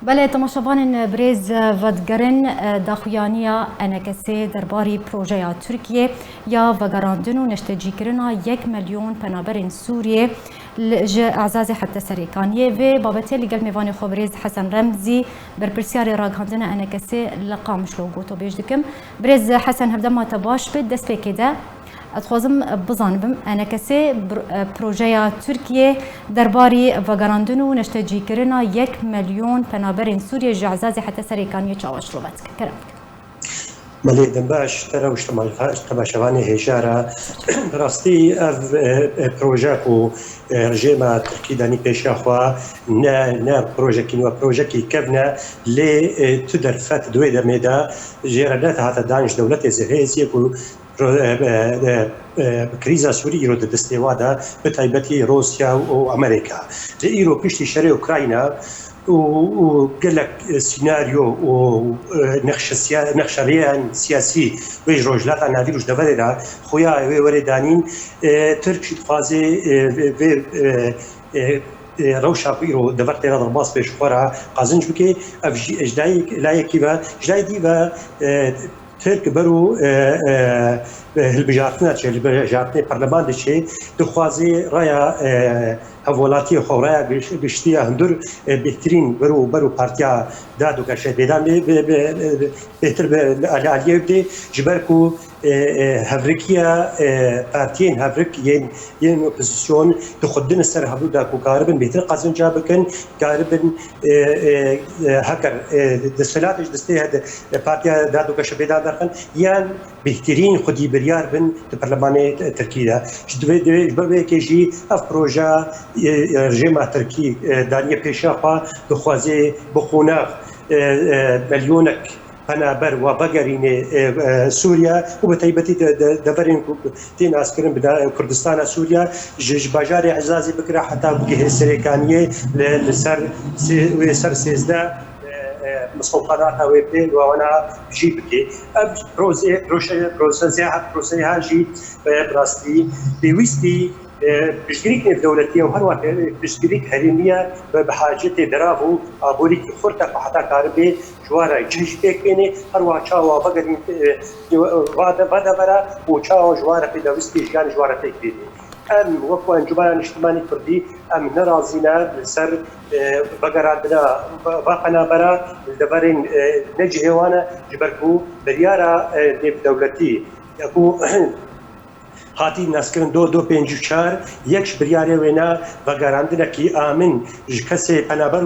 بله تماشاوان برز ودگرن داخویانیا انکسی درباری پروژه ترکیه یا وگراندن و نشتجی کرنا 1 میلیون پنابرین سوریه اعزاز حتی سریکانیه و بابتی لگل میوان خبریز حسن رمزی برپرسیار راگاندن انکسی لقامش لوگو تو بیش دکم برز حسن هفته ما تباش بید دست بکیده اتخوازم بزانبم انا کسی پروژه ترکیه درباری وگراندن و نشتجی کرنا 1 میلیون پنابرین سوریه جعزازی حتی سریکانی چاوش رو بد کرم ملي دنباش ترى وش تماشواني هجارة براستي بروجاكو رجيما تركي داني بيشا خوا نا بروجاكي كبنا لي تدر فات دويدا ميدا جيرانات هاتا دانش دولتي زهيز يكو كريزا سوري يرو دستيوادا بتايبتي روسيا وامريكا لإيرو بيشتي شري اوكراينا وقال لك سيناريو ونخشريان سياسي ويج روجلات انا فيروش دفرنا خويا وردانين تركي فازي روشا بيرو دفرتنا ضرباس بيش خورا قازنج بكي اجداي لا كيفا اجداي ديفا ترك برو البجارتنا برلمان دشي دخوازي رايا هولاتي خورايا بشتيا هندور بهترين برو بارتيا دادو كاشه بيدان بهتر الاليه بدي جبركو هفريكيا بارتين هفريك ين اوبوزيسيون تخدن السر هبودا كاربن بهتر قازن جابكن كاربن هكر دسلاتش دستي هذا بارتيا دادو كاشه بيدان درخن يان بهترين خدي بريار بن البرلمان تركيا جدوي كيجي اف بروجا رژیم ترکی دانیه پیشاپا دخوازی بخوناق ملیونک پنابر و بگرین سوریا و بتایبتی دبرین تین اسکرین بنا کردستان سوریا جج بجار عزازی بکره حتی بگه سریکانیه لسر سیزده مصطلحات ويبدي وانا بجيب لي بروسي هاجي براستي بويستي بشكريك دولتيه وهروات بشكريك هرميه بحاجه درافو ابوريك خرطه حتى كاربي جوارا جيشتك بيني هروات شاوا بقرين بعد برا وشاوا جوارا في دوستي كان جوارا تكبيري ام وقوا انجمان اجتماعي كردي ام نرازينا سر بقرات بنا باقنا برا دبرين نجي وانا جبركو بريارا دولتي اكو هاتی ناسکرین دو پنج چهار یکش بریاره وینا و گاراندن کی آمن کسی پنابر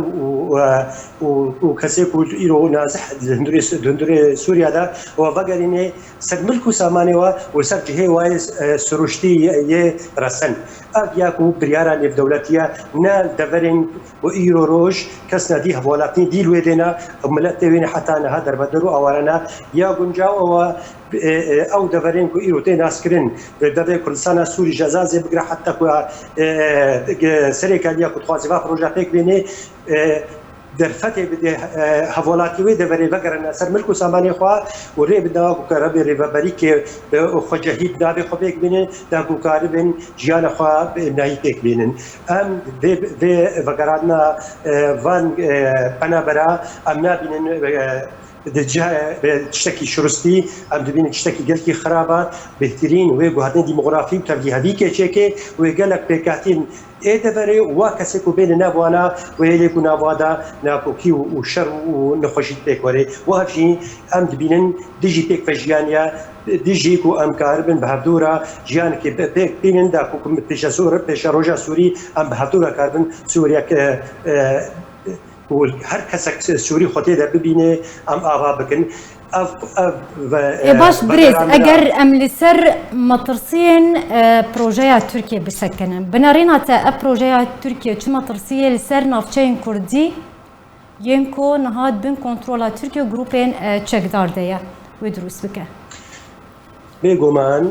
و کسی کو ایرو نازح دندور سوریا دا و بگرینه سرملکو سامانه و سر جهه وای سروشتی ی رسن اگه کو بریاره نیف دولتیه نه دورین و ایرو روش کس ندی حوالاتنی دیلوی دینا ملت وین حتی نه در بدرو آوارنا یا گنجاو و او دورين كو ايرو تي ناسكرين دبي كردستان سوري جزازي بقرا حتى كو سريكاليا كو تخوازي بروجاتيك بيني درفتي بدي حوالاتي وي دبري بقرا سر ملكو ساماني خوا وري بدا كو كربي ريبريك خو جهيد دابي خو بيك بيني دا كو كاربن جيانا خوا نايتك بينن ام دي بقرادنا فان بنابرا امنا بينن تشتكي شرستي ام دبين تشتكي قالكي خرابه بهترين ويجو هاتين ديموغرافي وتبدي هذيك تشيكي ويقال لك بكاتين ايه دبري وكسكو بين نابوانا ويليكو نابوادا ناكو كي وشر ونخشيت بيك وري وهفشي ام دبين ديجي بيك فجيانيا ديجيكو ام كاربن بهدورا جيان كي بيك بين داكو بيشا سور بيشا روجا سوري ام بهدورا كاربن سوريا هر کسک سوری خودی در ببینه ام آوا بکن باش بريز اگر ام لسر مطرسين بروجيا تركيا بسكنن بنارينا تا بروجيا تركيا چما مطرسيه لسر نافچين كردي ينكو نهاد بن كنترولا تركيا جروبين چك دارديا ودروس بك بێگومان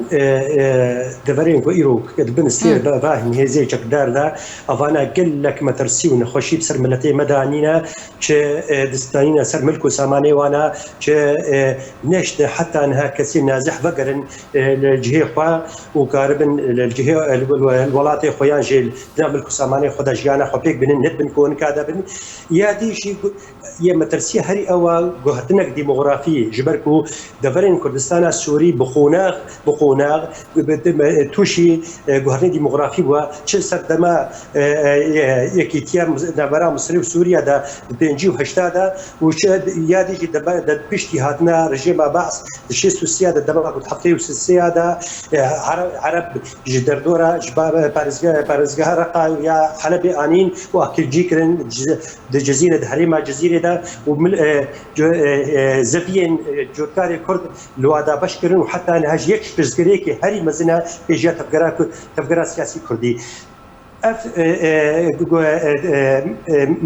دەبەرێن بۆ ئیرۆ بن سێر ڕاهی هێزەیەک داردا ئەوانە گەلێک مەترسی و نەخۆشی بسەر ملەتێ مەدانینە چ دەستانینە سەر ملک و سامانەیوانە چ نێشتە حتا نها کەسی نازح بەگەرن لە جهێ خوا و کاربن جهێ وڵاتی خۆیان ژێل ملک و سامانەی خۆدا ژیانە خۆ پێک بنن نت بن کۆنکا دەبن یادیشی یە مەترسی هەری ئەوە گوهرتنێک دیمۆغرافی ژبەرک و دەبەرێن کوردستانە سووری بخۆناغ تووشی گوهرتنی دیمۆغرافی بووە چ سەردەما یەکیتیان نابەرا مسری و سووریادا 1950دا و یادیشی پشتی هاتنە ڕژێما باس 1960 دەما هەفتەی و سیادا عرب ji derdora ji parêzgeha Reqa ya Helebê anîn û akilcîkirin di cezîrê di herêma cezîrê de û zeviyên cotkarê Kurd li wada beş kirin û heta niha ji yek pirsgirêkê herî mezin e pêjiya tevgera siyasî Kurdî. Ev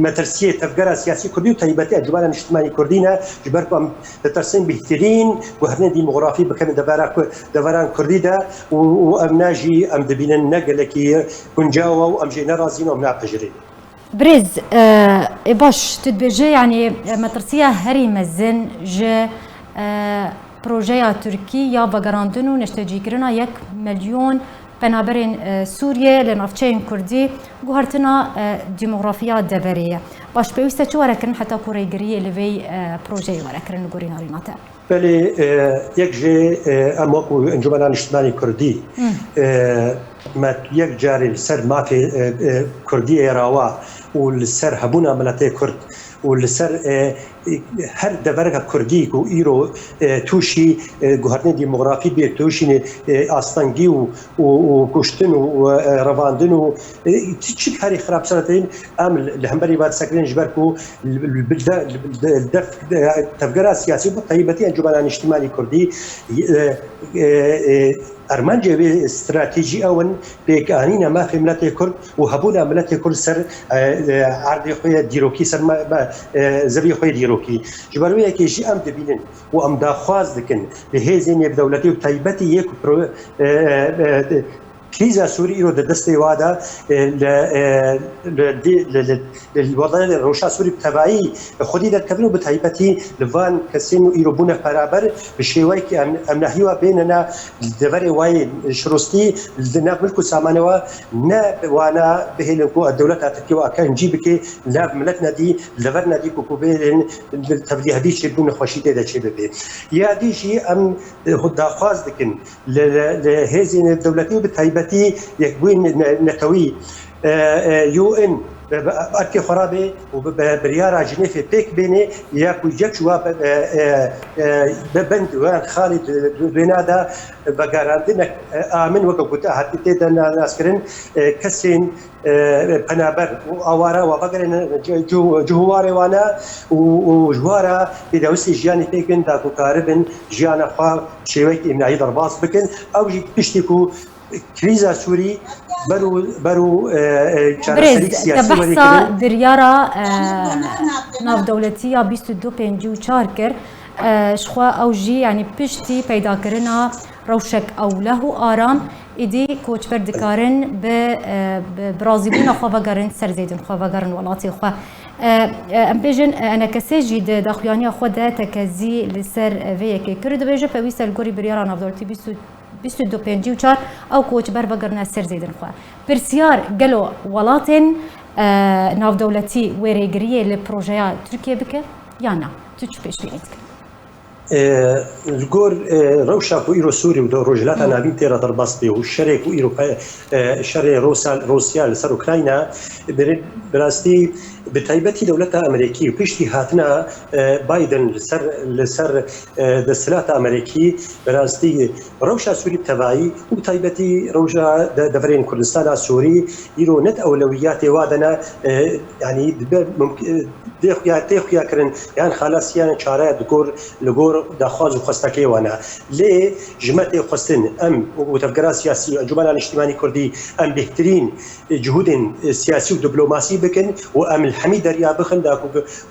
metersiyê tevgera siyasî Kurdî û taybetî Encûmena Niştimanî Kurdî ne ji ber ku em ditersin bihtirîn guhernê dîmografî bikin deveran Kurdî de û em ne jî em dibînin ne gelekî guncawa û em jê nerazîn û em napejirîn. بريز باش تدبجي يعني مترسية هري مزن جي بروجيا تركي يا بقراندنو نشتجي كرنا 1 مليون بنابرين سوريا لنافچين كردي جوهرتنا ديموغرافيا دبرية باش بيوستا شو وركن حتى كوري جري لفي بروجي وركن نقولين ريناتا بله یک جه اماکو انجمنان اجتماعی کردی ما یک جاری سر مافی کردی راوا و سر هبونا ملت کرد و لسر هر دورگ کردی کو ایرو توشی گوهرتنی دیموگرافی بی توشی آستانگی و کشتن و رواندن و چی کاری خراب سرتین ام لهمبری بعد سکرین جبر کو تفکر سیاسی و طیبتی انجمنان اجتماعی کردی ارمانجی به استراتژی آون بیکانینا ما فی ملت کرد و هبونا ملت کرد سر عرض خوی دیروکی سر زبی خوی دیروکی جبرویه که جی ام دبینن و ام داخواز دکن به هزینه دولتی و طیبتی یک كريزا سوري رو دستي وادا للوضع روشا سوري بتبعي خودي در كبيرو بتايبتي لفان كسينو ايروبونا برابر بشيوي كي امناهيوا بيننا الدوري واي شروستي نابلكو سامانوا نا وانا بهلكو الدوله تركيا كان جيبك لا ملتنا دي لفرنا دي كوكوبين التبدي هذه شيء بدون خوشيته ده شيء بي يا دي شيء ام خدا خاص لكن لهذه الدولتي بتايبتي يكوين نتوي يو ان أركي خرابي وبريارة جنيفي بيك بيني ياكو جكشوا ببند وان خالد بنادا بقاراندنا آمن وكوكوتا حتى تيدا ناسكرين كسين بنابر وأوارا وبقرين جواري وانا وجوارا بدوسي جياني بيكن داكو كاربن جيانا خوا شويك إمناعي درباص بكن أو جي بيشتكو كريزا سوري برو بريز تبحثا بريارة ناف دولتية 2254 كر شخوا أو جي يعني بشتي پیدا کرنا روشك أو له آرام إدي كوچ بردكارن برازيلين خوا بقرن سرزيدن خوا بقرن ولاتي خوا ام بيجن انا كسيجي داخليانيا خوا دا تكزي لسر فيكي كرد بيجن فويسا الجوري بريارة ناف دولتي 2254 او كوچ بر بقرنا سر زيدن خوا برسيار قالوا ولاتن ناف دولتي ويريغريه لبروجيا تركيا بك يانا تشوف ايش بينك الجور روشا كو إيرو سوري ودو رجلات أنا بين تيرا درباس بيه والشرق كو إيرو شرق روسيا لسر أوكرانيا براستي بتايبتي دولتها أمريكي وبيشتي هاتنا بايدن لسر دستلات أمريكي براستي روشا سوري بتبعي وبتايبتي روشا دفرين كردستان سوري إيرو نت أولويات وادنا يعني تخویا کرن یان خلاص یان چاره دکور لگور دخواز و خستکی وانا لی جمعت خستن ام و تفکر سیاسی انجمن اجتماعی کردی ام بهترین جهود سیاسی و دیپلماسی بکن و ام الحمید دریا بخن داکو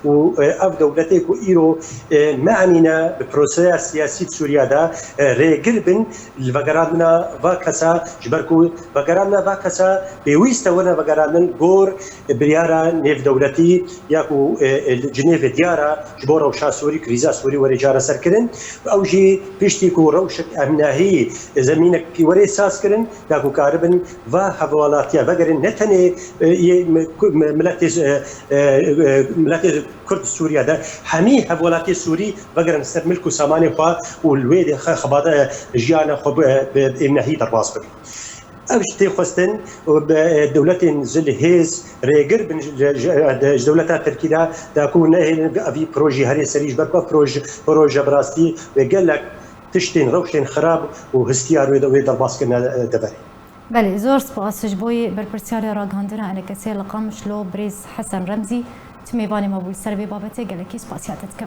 و اف دولتی کو ایرو معنینا بپروسه سیاسی سوریا دا رگل بن الفقرادنا واکسا جبرکو فقرادنا واکسا بویست ونا فقرادن گور بريارا نيف دولتي ياكو جنيف ديارا جبورا وشا سوري كريزا سوري ورجارا سركرن او جي بيشتيكو روشك امناهي زمينك وري ساس كرن ياكو كاربن و حوالاتيا بغرن نتني ملاتي كرد سوريا دا حمي حوالاتي سوري بغرن سر ملكو ساماني خوا والويد خبادا جيانا خب امناهي درباس بن أوجتي خستن ودولة زل هيز ريجر بن دولة تركيا تكون أبي بروجي هري سريج بركوا بروجي براستي وقال لك تشتين روشين خراب وهستيار ويدا باسكنا دبري. بله زور سپاس جبوی برپرسیار راگاندنا أنا کسی لقام شلو بريز حسن رمزي تمیوانی مبول سر به بابته گلکی سپاسیاتت کم.